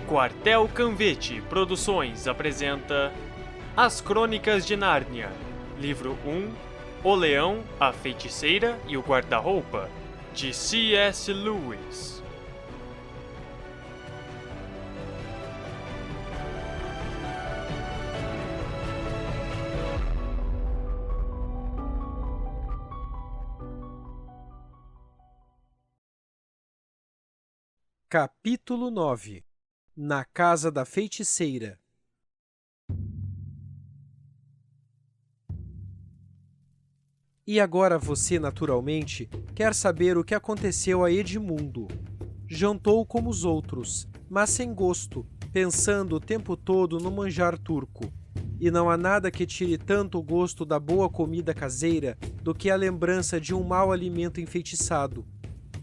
Quartel Canvete Produções apresenta As Crônicas de Nárnia, Livro 1, O Leão, a Feiticeira e o Guarda-Roupa, de C.S. Lewis. Capítulo 9 Na Casa da Feiticeira. E agora você, naturalmente, quer saber o que aconteceu a Edmundo. Jantou como os outros, mas sem gosto, pensando o tempo todo no manjar turco. E não há nada que tire tanto o gosto da boa comida caseira do que a lembrança de um mau alimento enfeitiçado.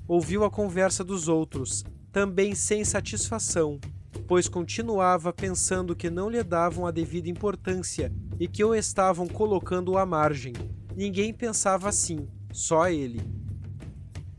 Ouviu a conversa dos outros, também sem satisfação, pois continuava pensando que não lhe davam a devida importância e que o estavam colocando à margem. Ninguém pensava assim, só ele.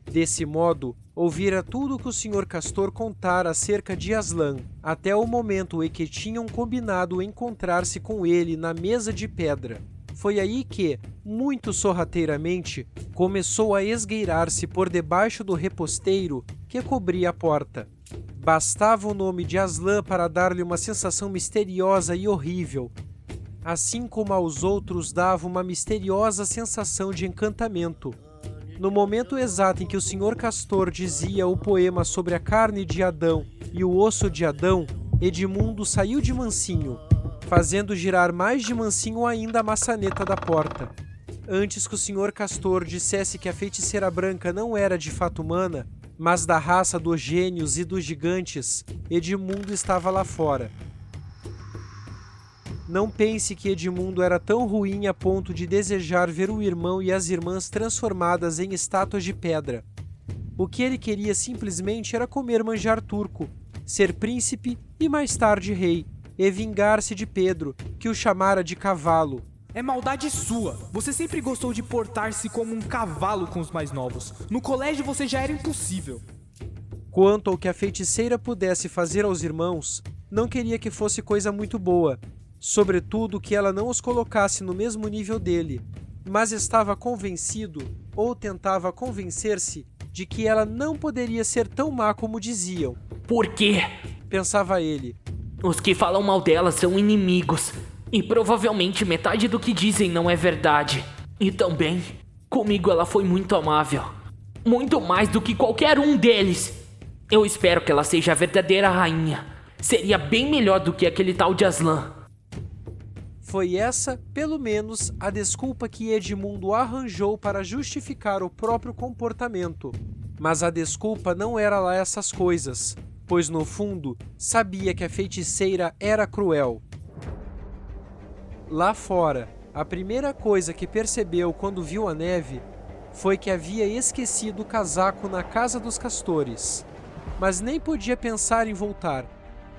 Desse modo, ouvira tudo o que o Sr. Castor contara acerca de Aslan, até o momento em que tinham combinado encontrar-se com ele na mesa de pedra. Foi aí que, muito sorrateiramente, começou a esgueirar-se por debaixo do reposteiro que cobria a porta. Bastava o nome de Aslan para dar-lhe uma sensação misteriosa e horrível, assim como aos outros dava uma misteriosa sensação de encantamento. No momento exato em que o Sr. Castor dizia o poema sobre a carne de Adão e o osso de Adão, Edmundo saiu de mansinho, fazendo girar mais de mansinho ainda a maçaneta da porta. Antes que o Sr. Castor dissesse que a feiticeira branca não era de fato humana, mas da raça dos gênios e dos gigantes, Edmundo estava lá fora. Não pense que Edmundo era tão ruim a ponto de desejar ver o irmão e as irmãs transformadas em estátuas de pedra. O que ele queria simplesmente era comer manjar turco, ser príncipe e mais tarde rei, e vingar-se de Pedro, que o chamara de cavalo. É maldade sua. Você sempre gostou de portar-se como um cavalo com os mais novos. No colégio você já era impossível. Quanto ao que a feiticeira pudesse fazer aos irmãos, não queria que fosse coisa muito boa, sobretudo que ela não os colocasse no mesmo nível dele, mas estava convencido, ou tentava convencer-se, de que ela não poderia ser tão má como diziam. Por quê? Pensava ele. Os que falam mal dela são inimigos, e provavelmente metade do que dizem não é verdade. E também, comigo ela foi muito amável. Muito mais do que qualquer um deles. Eu espero que ela seja a verdadeira rainha. Seria bem melhor do que aquele tal de Aslan. Foi essa, pelo menos, a desculpa que Edmundo arranjou para justificar o próprio comportamento. Mas a desculpa não era lá essas coisas, pois no fundo sabia que a feiticeira era cruel. Lá fora, a primeira coisa que percebeu quando viu a neve foi que havia esquecido o casaco na casa dos castores, mas nem podia pensar em voltar.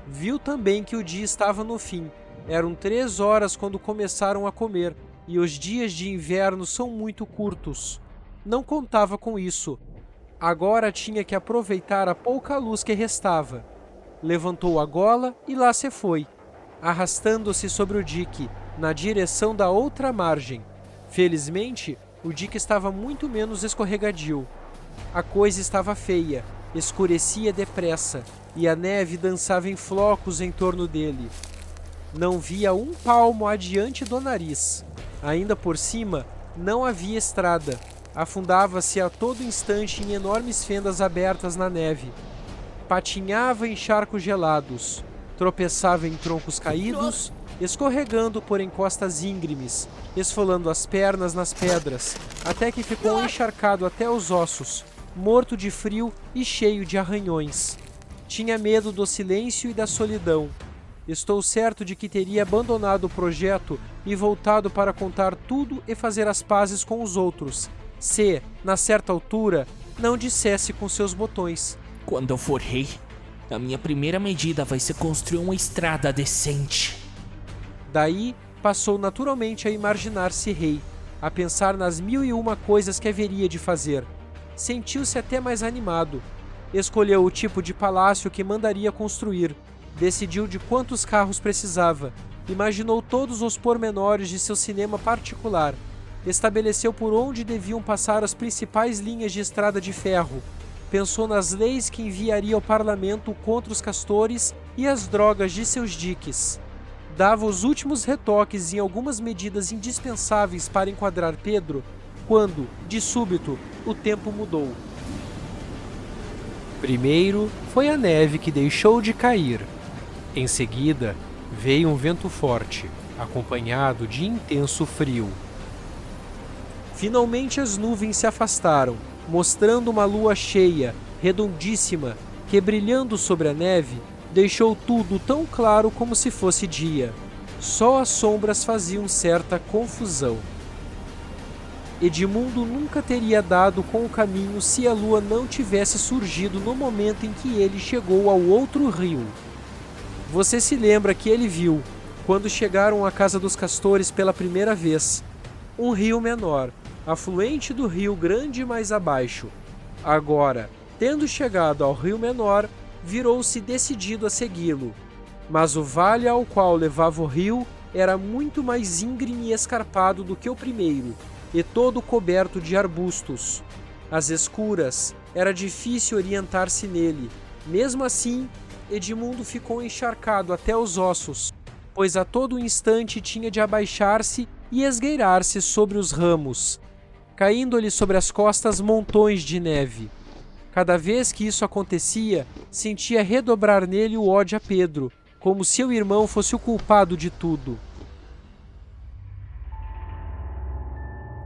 Viu também que o dia estava no fim. Eram 3 horas quando começaram a comer, e os dias de inverno são muito curtos. Não contava com isso. Agora tinha que aproveitar a pouca luz que restava. Levantou a gola e lá se foi, arrastando-se sobre o dique, na direção da outra margem. Felizmente, o dique estava muito menos escorregadio. A coisa estava feia, escurecia depressa, e a neve dançava em flocos em torno dele. Não via um palmo adiante do nariz. Ainda por cima, não havia estrada. Afundava-se a todo instante em enormes fendas abertas na neve. Patinhava em charcos gelados. Tropeçava em troncos caídos, escorregando por encostas íngremes, esfolando as pernas nas pedras, até que ficou encharcado até os ossos, morto de frio e cheio de arranhões. Tinha medo do silêncio e da solidão. Estou certo de que teria abandonado o projeto e voltado para contar tudo e fazer as pazes com os outros, se, na certa altura, não dissesse com seus botões: Quando eu for rei, a minha primeira medida vai ser construir uma estrada decente. Daí, passou naturalmente a imaginar-se rei, a pensar nas 1001 coisas que haveria de fazer. Sentiu-se até mais animado. Escolheu o tipo de palácio que mandaria construir, Decidiu de quantos carros precisava, imaginou todos os pormenores de seu cinema particular, estabeleceu por onde deviam passar as principais linhas de estrada de ferro, pensou nas leis que enviaria ao parlamento contra os castores e as drogas de seus diques. Dava os últimos retoques em algumas medidas indispensáveis para enquadrar Pedro, quando, de súbito, o tempo mudou. Primeiro foi a neve que deixou de cair. Em seguida, veio um vento forte, acompanhado de intenso frio. Finalmente as nuvens se afastaram, mostrando uma lua cheia, redondíssima, que brilhando sobre a neve, deixou tudo tão claro como se fosse dia. Só as sombras faziam certa confusão. Edmundo nunca teria dado com o caminho se a lua não tivesse surgido no momento em que ele chegou ao outro rio. Você se lembra que ele viu, quando chegaram à casa dos castores pela primeira vez, um rio menor, afluente do rio grande mais abaixo. Agora, tendo chegado ao rio menor, virou-se decidido a segui-lo. Mas o vale ao qual levava o rio era muito mais íngreme e escarpado do que o primeiro, e todo coberto de arbustos. Às escuras, era difícil orientar-se nele. Mesmo assim, Edmundo ficou encharcado até os ossos, pois a todo instante tinha de abaixar-se e esgueirar-se sobre os ramos, caindo-lhe sobre as costas montões de neve. Cada vez que isso acontecia, sentia redobrar nele o ódio a Pedro, como seu irmão fosse o culpado de tudo.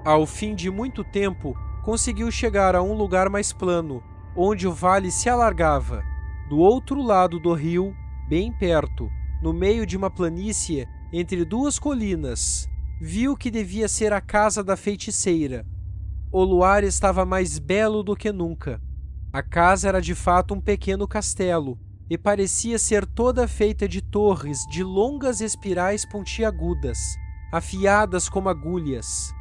Ao fim de muito tempo, conseguiu chegar a um lugar mais plano, onde o vale se alargava. Do outro lado do rio, bem perto, no meio de uma planície, entre duas colinas, viu que devia ser a casa da feiticeira. O luar estava mais belo do que nunca. A casa era de fato um pequeno castelo, e parecia ser toda feita de torres de longas espirais pontiagudas, afiadas como agulhas.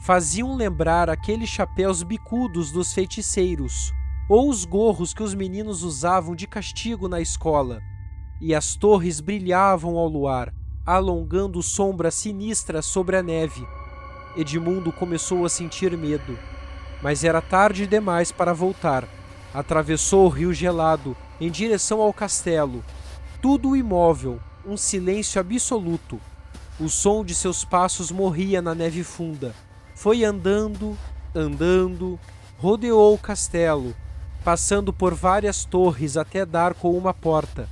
Faziam lembrar aqueles chapéus bicudos dos feiticeiros, ou os gorros que os meninos usavam de castigo na escola. E as torres brilhavam ao luar, alongando sombras sinistras sobre a neve. Edmundo começou a sentir medo, mas era tarde demais para voltar. Atravessou o rio gelado, em direção ao castelo. Tudo imóvel, um silêncio absoluto. O som de seus passos morria na neve funda. Foi andando, rodeou o castelo, passando por várias torres até dar com uma porta.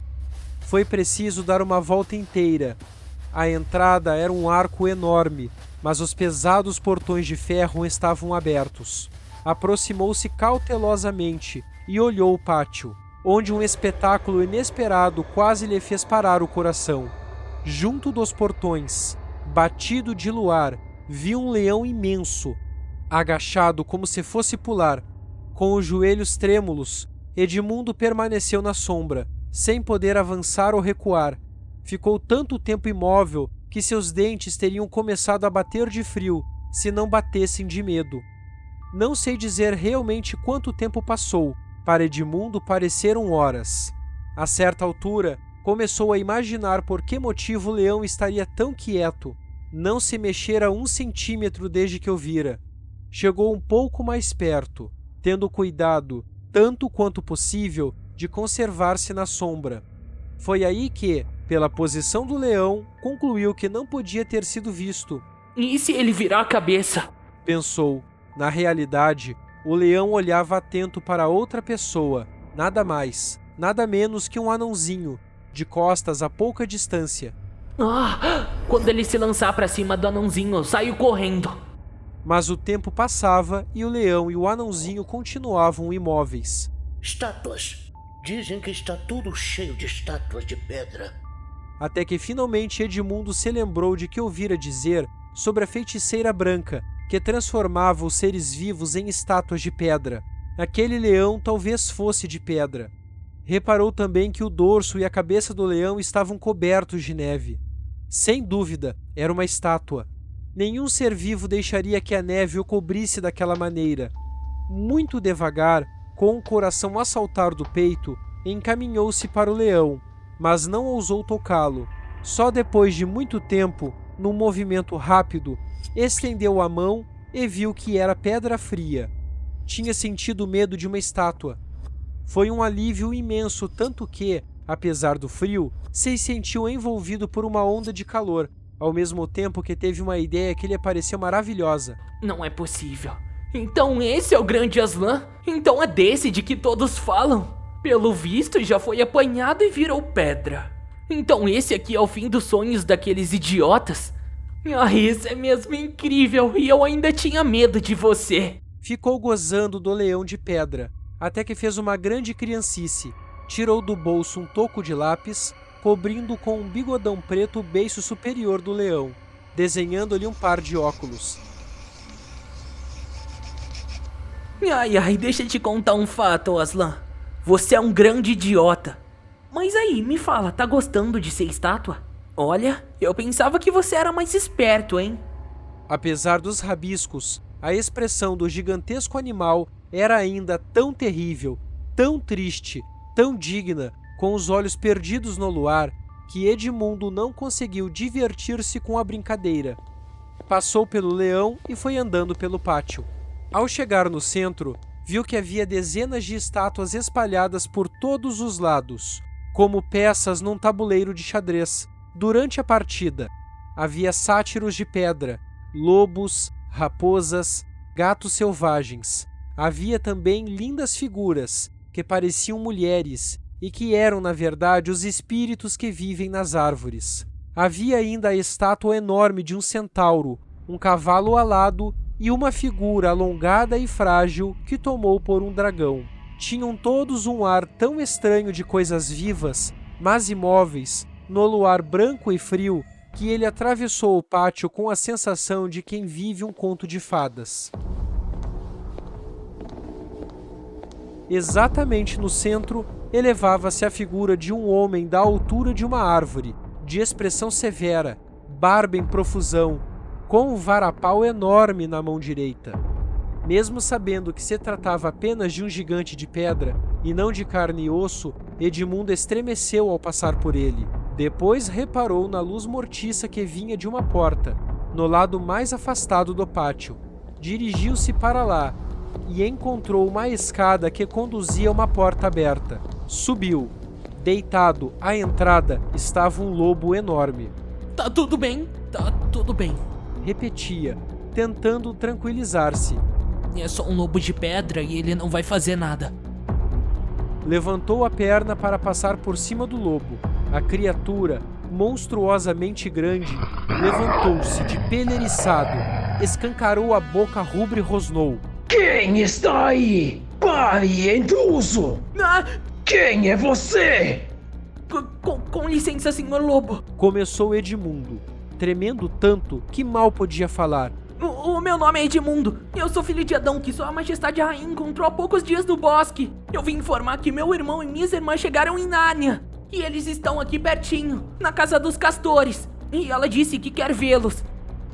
Foi preciso dar uma volta inteira. A entrada era um arco enorme, mas os pesados portões de ferro estavam abertos. Aproximou-se cautelosamente e olhou o pátio, onde um espetáculo inesperado quase lhe fez parar o coração. Junto dos portões, batido de luar, viu um leão imenso, agachado como se fosse pular. Com os joelhos trêmulos, Edmundo permaneceu na sombra, sem poder avançar ou recuar. Ficou tanto tempo imóvel que seus dentes teriam começado a bater de frio, se não batessem de medo. Não sei dizer realmente quanto tempo passou. Para Edmundo pareceram horas. A certa altura, começou a imaginar por que motivo o leão estaria tão quieto. Não se mexera 1 centímetro desde que o vira. Chegou um pouco mais perto, tendo cuidado, tanto quanto possível, de conservar-se na sombra. Foi aí que, pela posição do leão, concluiu que não podia ter sido visto. E se ele virar a cabeça? Pensou. Na realidade, o leão olhava atento para outra pessoa, nada mais, nada menos que um anãozinho, de costas a pouca distância. Quando ele se lançar para cima do anãozinho, saio correndo. Mas o tempo passava e o leão e o anãozinho continuavam imóveis. Estátuas. Dizem que está tudo cheio de estátuas de pedra. Até que finalmente Edmundo se lembrou de que ouvira dizer sobre a feiticeira branca, que transformava os seres vivos em estátuas de pedra. Aquele leão talvez fosse de pedra. Reparou também que o dorso e a cabeça do leão estavam cobertos de neve. Sem dúvida, era uma estátua. Nenhum ser vivo deixaria que a neve o cobrisse daquela maneira. Muito devagar, com o coração a saltar do peito, encaminhou-se para o leão, mas não ousou tocá-lo. Só depois de muito tempo, num movimento rápido, estendeu a mão e viu que era pedra fria. Tinha sentido medo de uma estátua. Foi um alívio imenso, tanto que, apesar do frio, se sentiu envolvido por uma onda de calor, ao mesmo tempo que teve uma ideia que lhe pareceu maravilhosa. Não é possível. Então esse é o grande Aslan? Então é desse de que todos falam? Pelo visto, já foi apanhado e virou pedra. Então esse aqui é o fim dos sonhos daqueles idiotas? Ah, isso é mesmo incrível, e eu ainda tinha medo de você. Ficou gozando do leão de pedra, até que fez uma grande criancice. Tirou do bolso um toco de lápis, cobrindo com um bigodão preto o beiço superior do leão, desenhando-lhe um par de óculos. Ai, deixa eu te contar um fato, Aslan. Você é um grande idiota. Mas aí, me fala, tá gostando de ser estátua? Olha, eu pensava que você era mais esperto, hein? Apesar dos rabiscos, a expressão do gigantesco animal era ainda tão terrível, tão triste, tão digna, com os olhos perdidos no luar, que Edmundo não conseguiu divertir-se com a brincadeira. Passou pelo leão e foi andando pelo pátio. Ao chegar no centro, viu que havia dezenas de estátuas espalhadas por todos os lados, como peças num tabuleiro de xadrez. Durante a partida, havia sátiros de pedra, lobos, raposas, gatos selvagens. Havia também lindas figuras, que pareciam mulheres e que eram, na verdade, os espíritos que vivem nas árvores. Havia ainda a estátua enorme de um centauro, um cavalo alado e uma figura alongada e frágil que tomou por um dragão. Tinham todos um ar tão estranho de coisas vivas, mas imóveis, no luar branco e frio, que ele atravessou o pátio com a sensação de quem vive um conto de fadas. Exatamente no centro, elevava-se a figura de um homem da altura de uma árvore, de expressão severa, barba em profusão, com um varapau enorme na mão direita. Mesmo sabendo que se tratava apenas de um gigante de pedra, e não de carne e osso, Edmundo estremeceu ao passar por ele. Depois reparou na luz mortiça que vinha de uma porta, no lado mais afastado do pátio. Dirigiu-se para lá, e encontrou uma escada que conduzia a uma porta aberta. Subiu. Deitado à entrada estava um lobo enorme. Tá tudo bem, tá tudo bem. Repetia, tentando tranquilizar-se. É só um lobo de pedra e ele não vai fazer nada. Levantou a perna para passar por cima do lobo. A criatura, monstruosamente grande, levantou-se de pelo eriçado, escancarou a boca rubra e rosnou. Quem está aí? Pare, intruso! Ah, Quem é você? com licença, senhor lobo. Começou Edmundo, tremendo tanto que mal podia falar. O meu nome é Edmundo. Eu sou filho de Adão, que sua majestade rainha encontrou há poucos dias no bosque. Eu vim informar que meu irmão e minhas irmãs chegaram em Nárnia. E eles estão aqui pertinho, na casa dos castores. E ela disse que quer vê-los.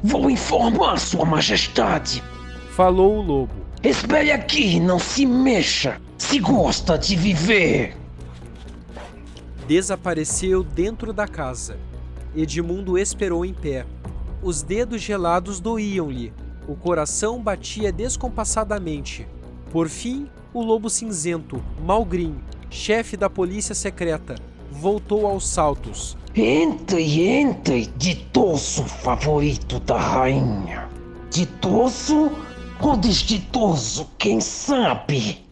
Vou informar sua majestade. Falou o lobo. Espere aqui, não se mexa. Se gosta de viver. Desapareceu dentro da casa. Edmundo esperou em pé. Os dedos gelados doíam-lhe. O coração batia descompassadamente. Por fim, o lobo cinzento, Malgrim, chefe da polícia secreta, voltou aos saltos. Entre, ditoso favorito da rainha. Ditoso ou desditoso, quem sabe?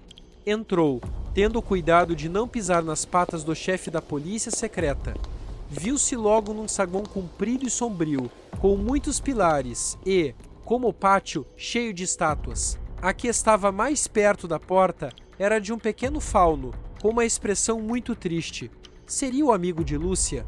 Entrou, tendo cuidado de não pisar nas patas do chefe da polícia secreta. Viu-se logo num saguão comprido e sombrio, com muitos pilares e, como o pátio, cheio de estátuas. A que estava mais perto da porta era de um pequeno fauno, com uma expressão muito triste. Seria o amigo de Lúcia?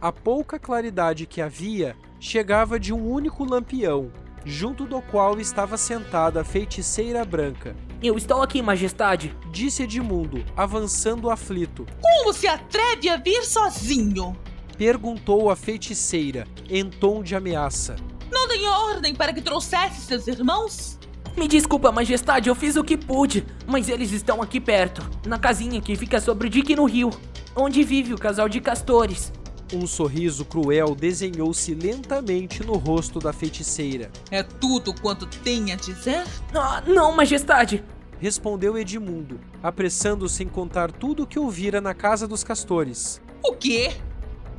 A pouca claridade que havia chegava de um único lampião, junto do qual estava sentada a feiticeira branca. Eu estou aqui, majestade, disse Edmundo, avançando aflito. Como se atreve a vir sozinho? Perguntou a feiticeira, em tom de ameaça. Não dei ordem para que trouxesse seus irmãos? Me desculpa, majestade, eu fiz o que pude, mas eles estão aqui perto, na casinha que fica sobre o dique no rio. onde vive o casal de castores. Um sorriso cruel desenhou-se lentamente no rosto da feiticeira. É tudo quanto tem a dizer? Ah, não, majestade. Respondeu Edmundo, apressando-se em contar tudo o que ouvira na casa dos castores. O quê?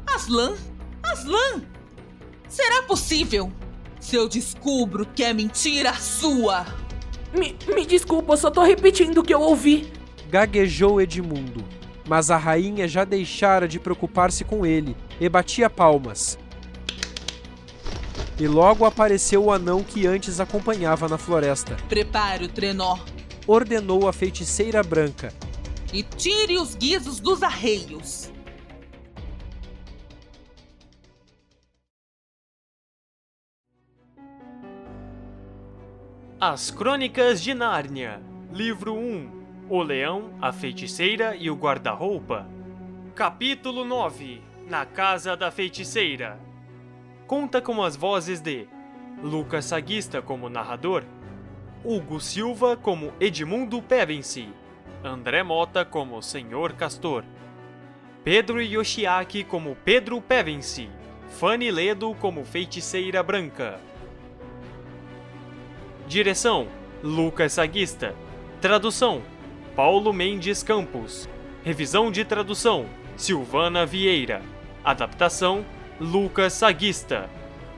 Aslan? Aslan? Será possível? Se eu descubro que é mentira sua! Me desculpa, eu só tô repetindo o que eu ouvi. Gaguejou Edmundo, mas a rainha já deixara de preocupar-se com ele e batia palmas. E logo apareceu o anão que antes acompanhava na floresta. Prepare o trenó Ordenou a feiticeira branca. e tire os guizos dos arreios. As Crônicas de Nárnia, Livro 1, O Leão, a Feiticeira e o Guarda-Roupa. Capítulo 9, Na Casa da Feiticeira. Conta com as vozes de Lucas Saguista como narrador, Hugo Silva como Edmundo Pevensey, André Mota como Senhor Castor, Pedro Yoshiaki como Pedro Pevensey, Fanny Ledo como Feiticeira Branca. Direção: Lucas Saguista. Tradução: Paulo Mendes Campos. Revisão de tradução: Silvana Vieira. Adaptação: Lucas Saguista.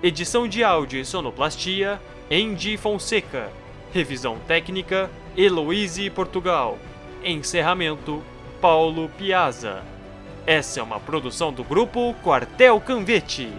Edição de áudio e sonoplastia: Andy Fonseca. Revisão técnica: Heloíse Portugal. Encerramento: Paulo Piazza. Essa é uma produção do grupo Quartel Canvete.